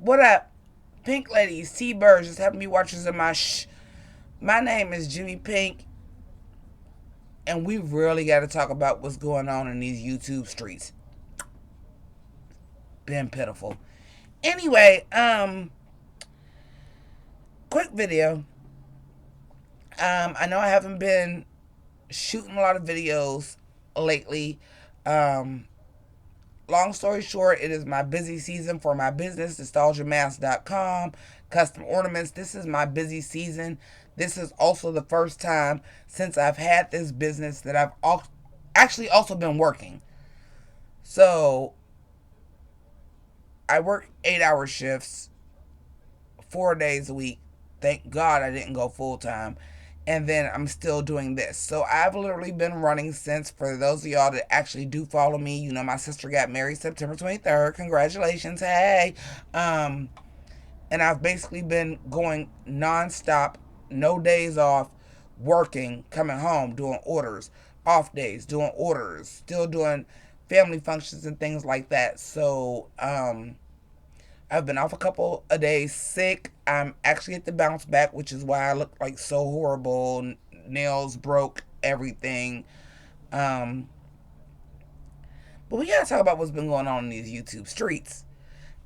What up, Pink ladies, T-birds, just having me watchers of my My name is Jimmy Pynk, and we really got to talk about what's going on in these YouTube streets. Been pitiful. Anyway, quick video. I know I haven't been shooting a lot of videos lately. Um, Long story short, it is my busy season for my business, nostalgiamask.com, custom ornaments. This is my busy season. This is also the first time since I've had this business that I've actually also been working. So I work 8-hour shifts, 4 days a week. Thank God I didn't go full time. And then I'm still doing this. So I've literally been running since, for those of y'all that actually do follow me, you know my sister got married September 23rd. Congratulations. Hey. Um, and I've basically been going nonstop, no days off, working, coming home, doing orders, off days, doing orders, still doing family functions and things like that. So, I've been off a couple of days sick. I'm actually at the bounce back, which is why I look like so horrible. Nails broke, everything. Um, but we gotta talk about what's been going on in these YouTube streets.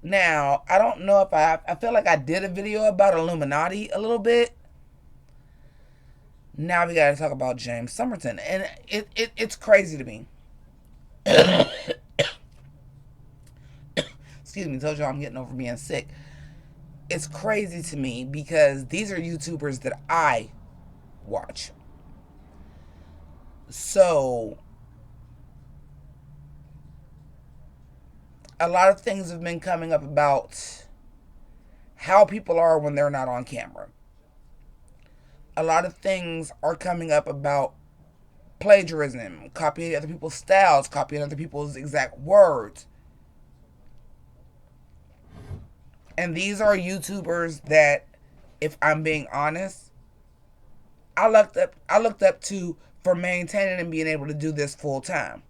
Now, I don't know if I feel like I did a video about Illuminati a little bit. Now we gotta talk about James Somerton. And it's crazy to me. Excuse me, told y'all I'm getting over being sick. It's crazy to me because these are YouTubers that I watch. So, a lot of things have been coming up about how people are when they're not on camera. A lot of things are coming up about plagiarism, copying other people's styles, copying other people's exact words. And these are YouTubers that, if I'm being honest, I looked up to for maintaining and being able to do this full time.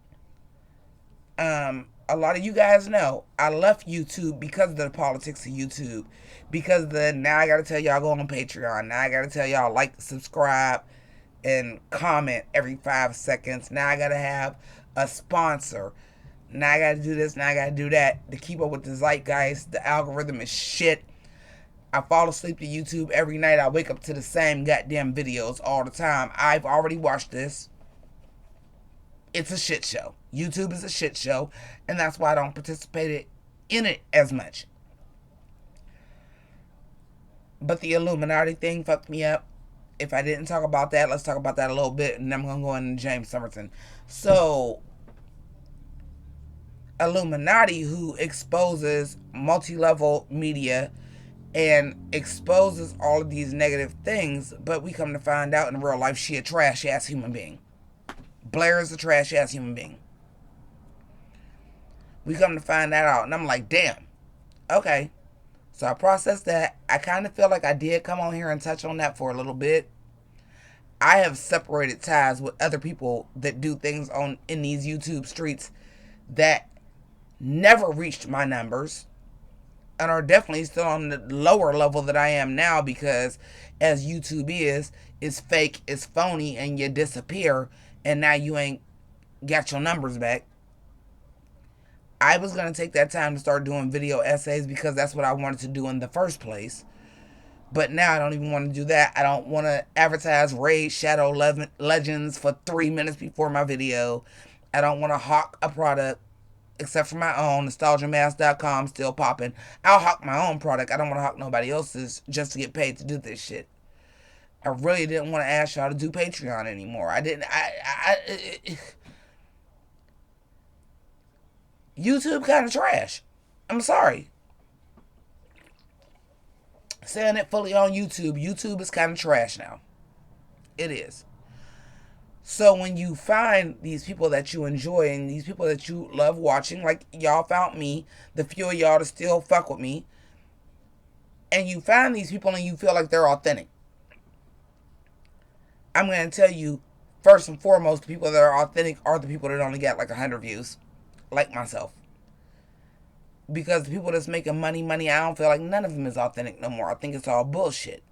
A lot of you guys know I left YouTube because of the politics of YouTube. Because now I gotta tell y'all go on Patreon. Now I gotta tell y'all like, subscribe, and comment every 5 seconds. Now I gotta have a sponsor. Now I gotta do this. Now I gotta do that to keep up with the zeitgeist. The algorithm is shit. I fall asleep to YouTube every night. I wake up to the same goddamn videos all the time. I've already watched this. It's a shit show. YouTube is a shit show, and that's why I don't participate in it as much. But the Illuminati thing fucked me up. If I didn't talk about that, let's talk about that a little bit, and then I'm gonna go into James Somerton. So, Illuminati, who exposes multi-level media and exposes all of these negative things, but we come to find out in real life she a trash ass human being. Blair is a trash ass human being. We come to find that out, and I'm like, damn. Okay. So I processed that. I kind of feel like I did come on here and touch on that for a little bit. I have separated ties with other people that do things in these YouTube streets that never reached my numbers and are definitely still on the lower level that I am now, because as YouTube is, it's fake, it's phony, and you disappear, and now you ain't got your numbers back. I was going to take that time to start doing video essays because that's what I wanted to do in the first place. But now I don't even want to do that. I don't want to advertise Raid Shadow Legends for 3 minutes before my video. I don't want to hawk a product except for my own. Nostalgiamask.com still popping. I'll hawk my own product. I don't want to hawk nobody else's just to get paid to do this shit. I really didn't want to ask y'all to do Patreon anymore. I didn't. YouTube kind of trash. I'm sorry. Saying it fully on YouTube. YouTube is kind of trash now. It is. So when you find these people that you enjoy and these people that you love watching, like y'all found me, the few of y'all to still fuck with me, and you find these people and you feel like they're authentic, I'm going to tell you, first and foremost, the people that are authentic are the people that only got like 100 views, like myself. because the people that's making money, I don't feel like none of them is authentic no more. I think it's all bullshit.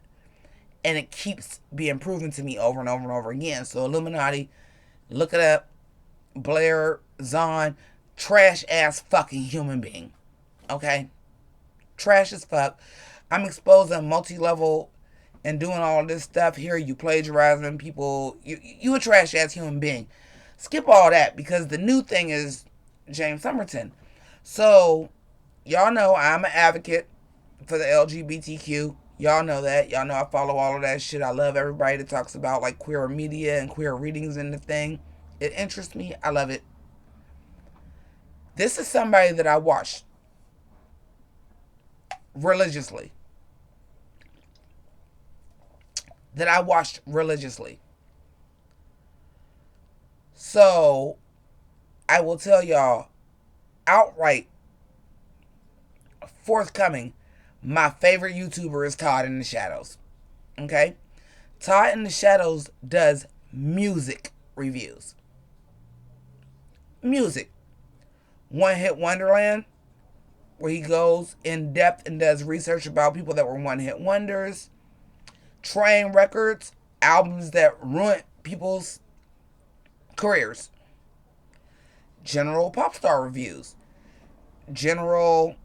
And it keeps being proven to me over and over and over again. So Illuminati, look it up. Blair Zahn, trash ass fucking human being. Okay? Trash as fuck. I'm exposing multi-level and doing all this stuff here. You plagiarizing people. You a trash ass human being. Skip all that, because the new thing is James Somerton. So y'all know I'm an advocate for the LGBTQ. Y'all know that. Y'all know I follow all of that shit. I love everybody that talks about like queer media and queer readings in the thing. It interests me. I love it. This is somebody that I watched religiously. So I will tell y'all outright, forthcoming, my favorite YouTuber is Todd in the Shadows. Okay? Todd in the Shadows does music reviews. Music. One Hit Wonderland, where he goes in depth and does research about people that were one hit wonders. Train Records, albums that ruined people's careers. General Pop Star Reviews. General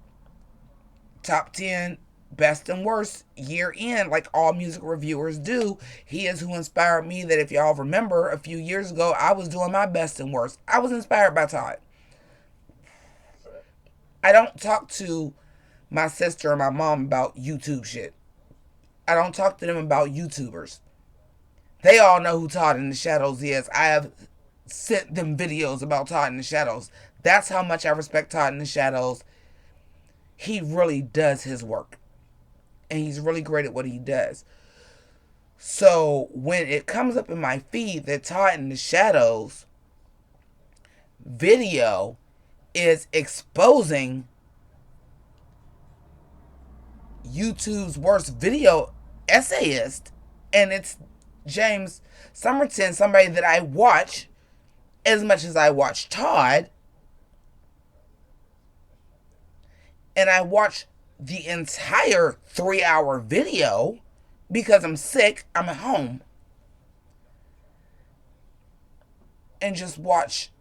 Top 10 Best and Worst year end, like all music reviewers do. He is who inspired me. That if y'all remember, a few years ago, I was doing my best and worst. I was inspired by Todd. I don't talk to my sister and my mom about YouTube shit. I don't talk to them about YouTubers. They all know who Todd in the Shadows is. I have sent them videos about Todd in the Shadows. That's how much I respect Todd in the Shadows. He really does his work. And he's really great at what he does. So when it comes up in my feed that Todd in the Shadows video is exposing YouTube's worst video essayist, and it's James Somerton, somebody that I watch as much as I watch Todd, and I watch the entire 3-hour video because I'm sick, I'm at home, and just watch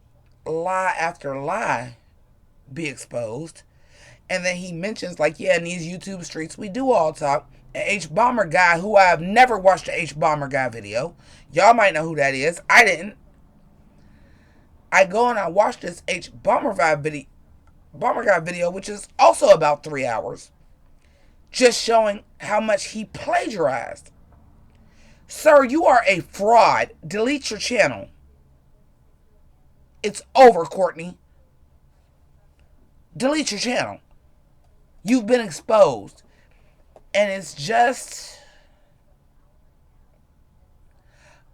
lie after lie be exposed. And then he mentions, like, yeah, in these YouTube streets, we do all talk. An H Bomber guy, who I have never watched an H Bomber guy video. Y'all might know who that is. I didn't. I go and I watch this H Bomber guy video, which is also about 3 hours, just showing how much he plagiarized. Sir, you are a fraud. Delete your channel. It's over, Courtney. Delete your channel. You've been exposed. And it's just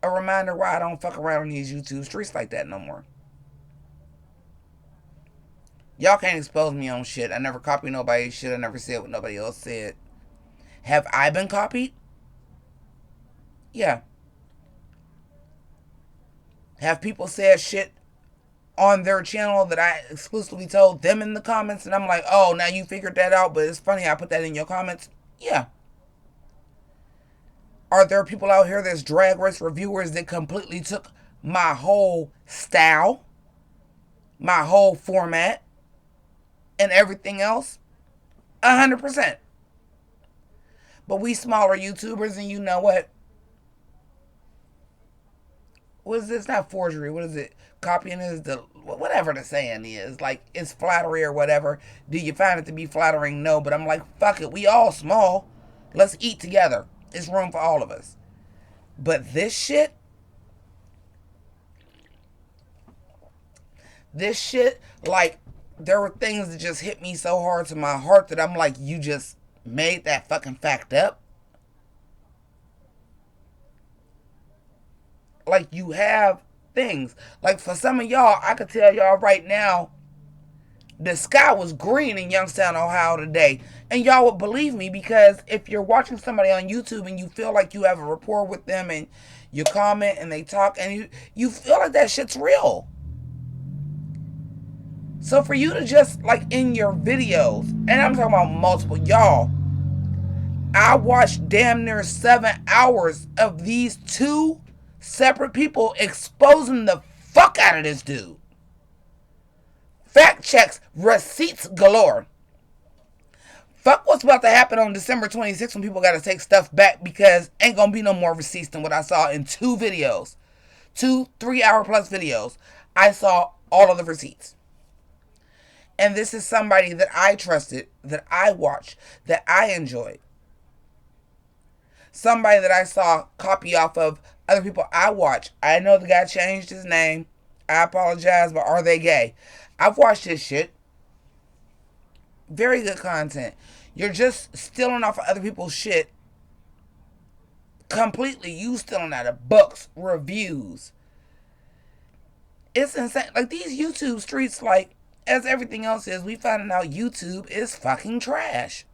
a reminder why I don't fuck around on these YouTube streets like that no more. Y'all can't expose me on shit. I never copied nobody's shit. I never said what nobody else said. Have I been copied? Yeah. Have people said shit on their channel that I exclusively told them in the comments, and I'm like, oh, now you figured that out, but it's funny I put that in your comments? Yeah. Are there people out here that's drag race reviewers that completely took my whole style, my whole format, and everything else? 100%. But we smaller YouTubers, and you know what? What is this? Not forgery. What is it? Copying is the, whatever the saying is. Like, it's flattery or whatever. Do you find it to be flattering? No. But I'm like, fuck it. We all small. Let's eat together. It's room for all of us. But this shit, like, there were things that just hit me so hard to my heart that I'm like, you just made that fucking fact up? Like, you have things. Like, for some of y'all, I could tell y'all right now, the sky was green in Youngstown, Ohio today. And y'all would believe me, because if you're watching somebody on YouTube and you feel like you have a rapport with them and you comment and they talk and you feel like that shit's real. So for you to just, like, in your videos, and I'm talking about multiple, y'all, I watched damn near 7 hours of these two separate people exposing the fuck out of this dude. Fact checks, receipts galore. Fuck what's about to happen on December 26th when people got to take stuff back, because ain't gonna be no more receipts than what I saw in two videos. 2 3-hour plus videos. I saw all of the receipts. And this is somebody that I trusted, that I watched, that I enjoyed. Somebody that I saw copy off of other people I watch. I know the guy changed his name. I apologize, but are they gay? I've watched this shit. Very good content. You're just stealing off of other people's shit completely. You stealing out of books, reviews. It's insane. Like, these YouTube streets, like, as everything else is, we finding out YouTube is fucking trash.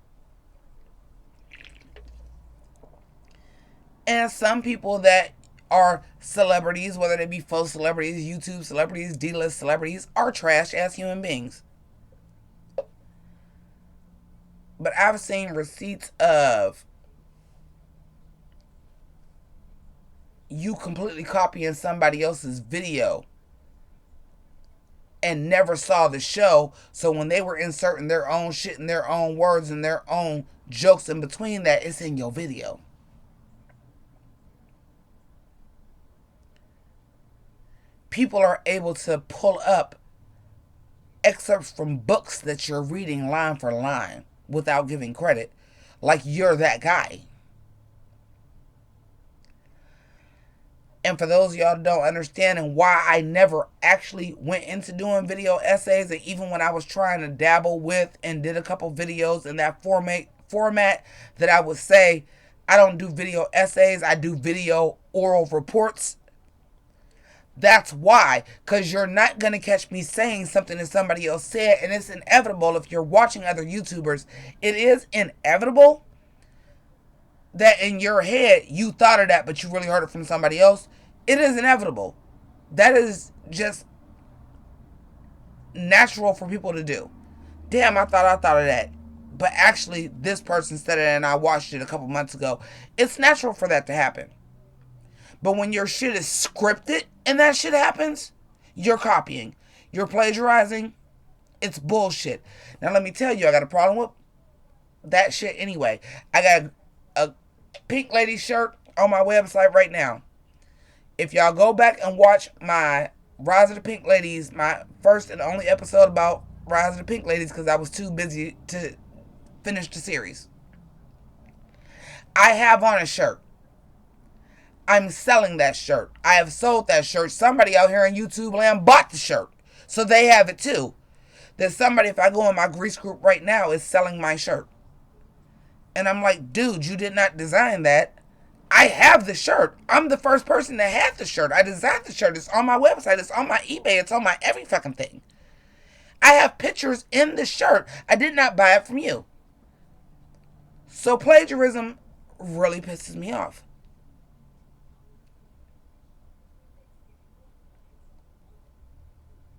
And some people that are celebrities, whether they be faux celebrities, YouTube celebrities, D-list celebrities, are trash as human beings. But I've seen receipts of you completely copying somebody else's video and never saw the show. So when they were inserting their own shit and their own words and their own jokes in between that, it's in your video. People are able to pull up excerpts from books that you're reading line for line without giving credit, like you're that guy. And for those of y'all that don't understand, and why I never actually went into doing video essays, and even when I was trying to dabble with and did a couple videos in that format that I would say, I don't do video essays, I do video oral reports. That's why, because you're not going to catch me saying something that somebody else said, and it's inevitable if you're watching other YouTubers. It is inevitable that in your head you thought of that, but you really heard it from somebody else. It is inevitable. That is just natural for people to do. Damn, I thought of that. But actually, this person said it and I watched it a couple months ago. It's natural for that to happen. But when your shit is scripted and that shit happens, you're copying. You're plagiarizing. It's bullshit. Now, let me tell you, I got a problem with that shit anyway. I got a Pynk Lady shirt on my website right now. If y'all go back and watch my Rise of the Pynk Ladies, my first and only episode about Rise of the Pynk Ladies, because I was too busy to finish the series, I have on a shirt. I'm selling that shirt. I have sold that shirt. Somebody out here in YouTube land bought the shirt, so they have it too. There's somebody, if I go in my grease group right now, is selling my shirt. And I'm like, dude, you did not design that. I have the shirt. I'm the first person that had the shirt. I designed the shirt. It's on my website. It's on my eBay. It's on my every fucking thing. I have pictures in the shirt. I did not buy it from you. So plagiarism really pisses me off.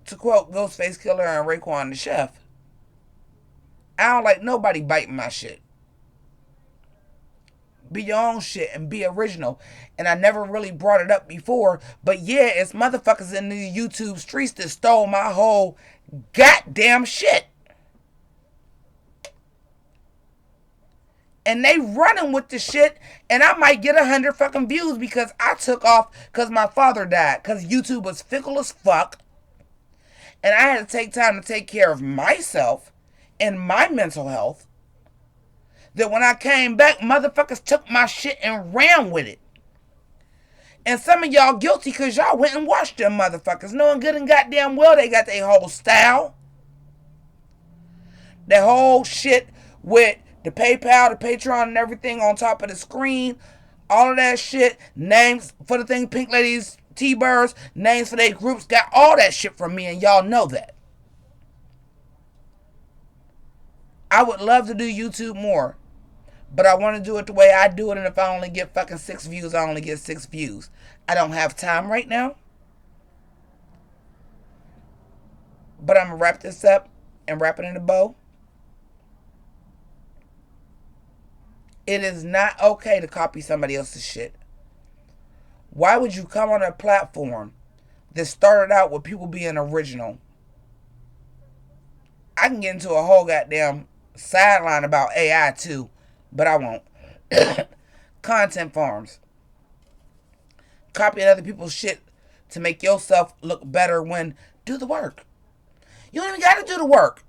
To quote Ghostface Killer and Raekwon the Chef, I don't like nobody biting my shit. Be your own shit and be original. And I never really brought it up before, but yeah, it's motherfuckers in the YouTube streets that stole my whole goddamn shit. And they running with the shit, and I might get 100 fucking views because I took off because my father died, because YouTube was fickle as fuck. And I had to take time to take care of myself and my mental health. That when I came back, motherfuckers took my shit and ran with it. And some of y'all guilty because y'all went and watched them motherfuckers, knowing good and goddamn well they got their whole style. Their whole shit with the PayPal, the Patreon, and everything on top of the screen. All of that shit. Names for the thing, Pynk Ladies, T-Birds, names for their groups. Got all that shit from me, and y'all know that. I would love to do YouTube more, but I want to do it the way I do it, and if I only get fucking 6 views, I only get 6 views. I don't have time right now. But I'm going to wrap this up and wrap it in a bow. It is not okay to copy somebody else's shit. Why would you come on a platform that started out with people being original? I can get into a whole goddamn sideline about AI too, but I won't. Content farms. Copying other people's shit to make yourself look better when do the work. You don't even got to do the work.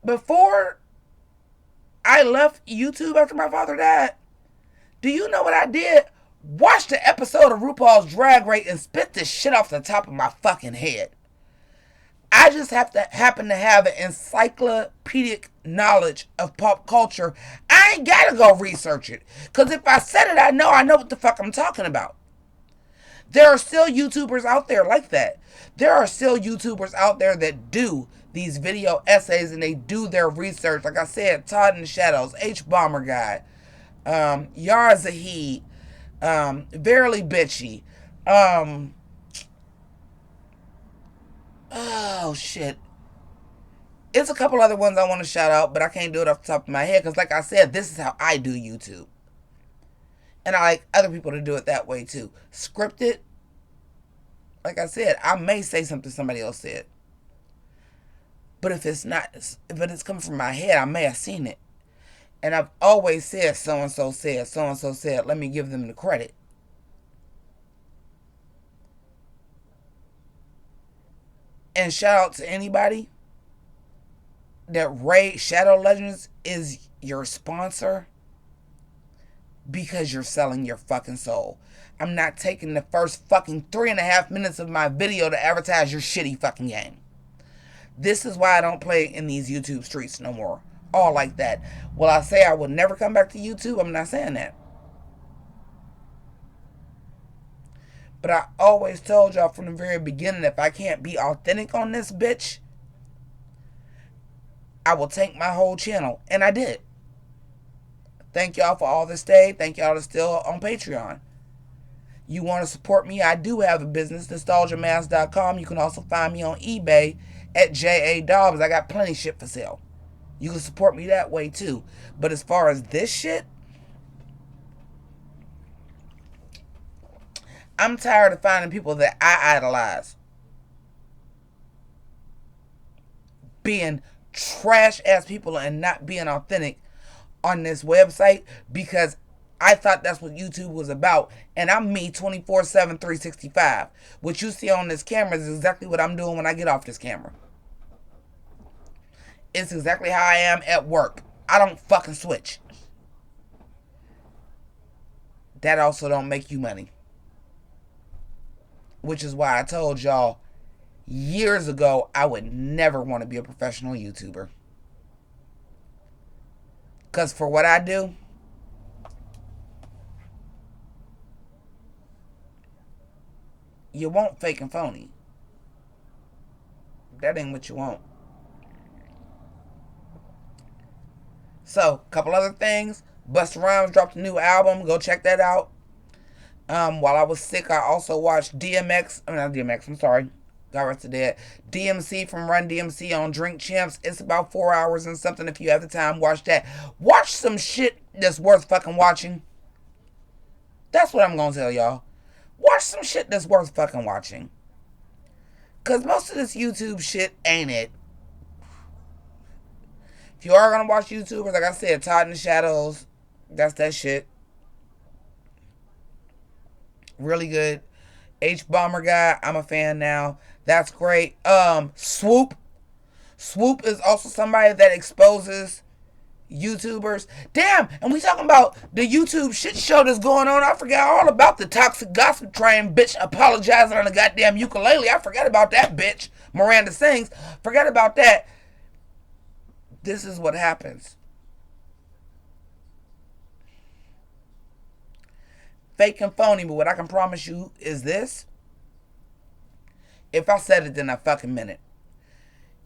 Before I left YouTube after my father died, do you know what I did? Watched the episode of RuPaul's Drag Race and spit this shit off the top of my fucking head. I just happen to have an encyclopedic knowledge of pop culture. I ain't gotta go research it. Because if I said it, I know what the fuck I'm talking about. There are still YouTubers out there like that. There are still YouTubers out there that do these video essays and they do their research. Like I said, Todd in the Shadows, H Bomber Guy, Yara Zahid, Verily Bitchy, oh shit. It's a couple other ones I want to shout out, but I can't do it off the top of my head because like I said, this is how I do YouTube. And I like other people to do it that way too. Scripted, like I said, I may say something somebody else said. But if it's coming from my head, I may have seen it. And I've always said so-and-so said, let me give them the credit. And shout out to anybody that Raid Shadow Legends is your sponsor because you're selling your fucking soul. I'm not taking the first fucking 3.5 minutes of my video to advertise your shitty fucking game. This is why I don't play in these YouTube streets no more. All like that. Will I say I will never come back to YouTube? I'm not saying that. But I always told y'all from the very beginning, if I can't be authentic on this bitch, I will tank my whole channel. And I did. Thank y'all for all that stayed. Thank y'all that's still on Patreon. You want to support me? I do have a business, nostalgiamask.com. You can also find me on eBay at JADobbs. I got plenty of shit for sale. You can support me that way too. But as far as this shit, I'm tired of finding people that I idolize being trash ass people and not being authentic on this website because I thought that's what YouTube was about. And I'm me 24/7, 365. What you see on this camera is exactly what I'm doing when I get off this camera. It's exactly how I am at work. I don't fucking switch. That also don't make you money. Which is why I told y'all years ago I would never want to be a professional YouTuber. Because for what I do, you want fake and phony. That ain't what you want. So, a couple other things. Busta Rhymes dropped a new album. Go check that out. While I was sick, I also watched got arrested dead. DMC from Run DMC on Drink Champs. It's about 4 hours and something. If you have the time, watch that. Watch some shit that's worth fucking watching. That's what I'm gonna tell y'all. Watch some shit that's worth fucking watching. Because most of this YouTube shit ain't it. If you are going to watch YouTubers, like I said, Todd in the Shadows, that's that shit. Really good. H Bomber Guy, I'm a fan now. That's great. Swoop. Swoop is also somebody that exposes YouTubers. Damn, and we talking about the YouTube shit show that's going on. I forgot all about the toxic gossip train bitch apologizing on the goddamn ukulele. I forgot about that bitch. Miranda Sings. Forgot about that. This is what happens. Fake and phony, but what I can promise you is this. If I said it, then I fucking meant it.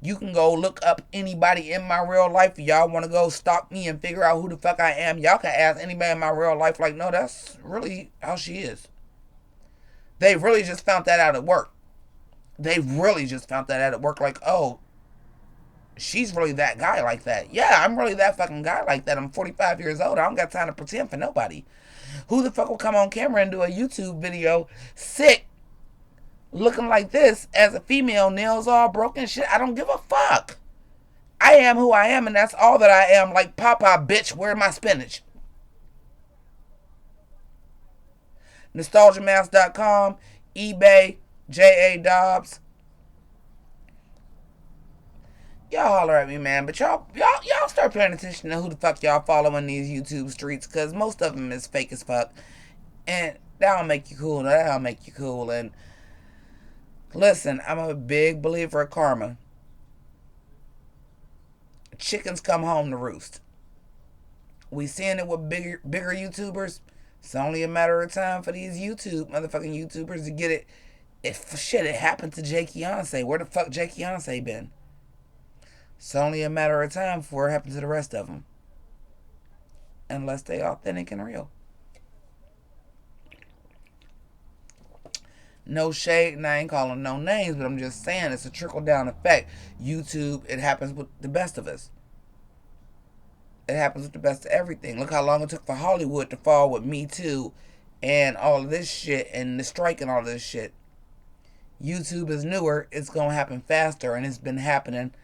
You can go look up anybody in my real life. If y'all want to go stalk me and figure out who the fuck I am, y'all can ask anybody in my real life, like, no, that's really how she is. They really just found that out at work. they really just found that out at work. Like, oh, she's really that guy like that. Yeah, I'm really that fucking guy like that. I'm 45 years old. I don't got time to pretend for nobody. Who the fuck will come on camera and do a YouTube video sick, looking like this as a female, nails all broken, shit? I don't give a fuck. I am who I am, and that's all that I am. Like, Papa, bitch, where's my spinach? NostalgiaMask.com, eBay, JADobbs. Y'all holler at me, man. But y'all start paying attention to who the fuck y'all following these YouTube streets, because most of them is fake as fuck. And that'll make you cool. That'll make you cool. And listen, I'm a big believer of karma. Chickens come home to roost. We seeing it with bigger YouTubers. It's only a matter of time for these motherfucking YouTubers to get it. If shit, it happened to JADobbs. Where the fuck JADobbs been? It's only a matter of time before it happens to the rest of them. Unless they authentic and real. No shade, and I ain't calling no names, but I'm just saying it's a trickle-down effect. YouTube, it happens with the best of us. It happens with the best of everything. Look how long it took for Hollywood to fall with Me Too and all of this shit and the strike and all of this shit. YouTube is newer. It's going to happen faster, and it's been happening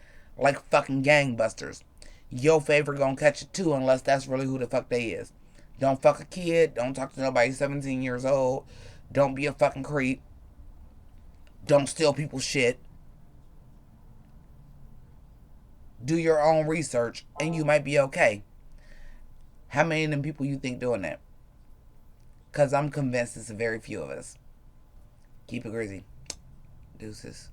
like fucking gangbusters. Your favorite gonna catch it too, unless that's really who the fuck they is. Don't fuck a kid. Don't talk to nobody 17 years old. Don't be a fucking creep. Don't steal people's shit. Do your own research, and you might be okay. How many of them people you think doing that? Because I'm convinced it's a very few of us. Keep it greasy. Deuces.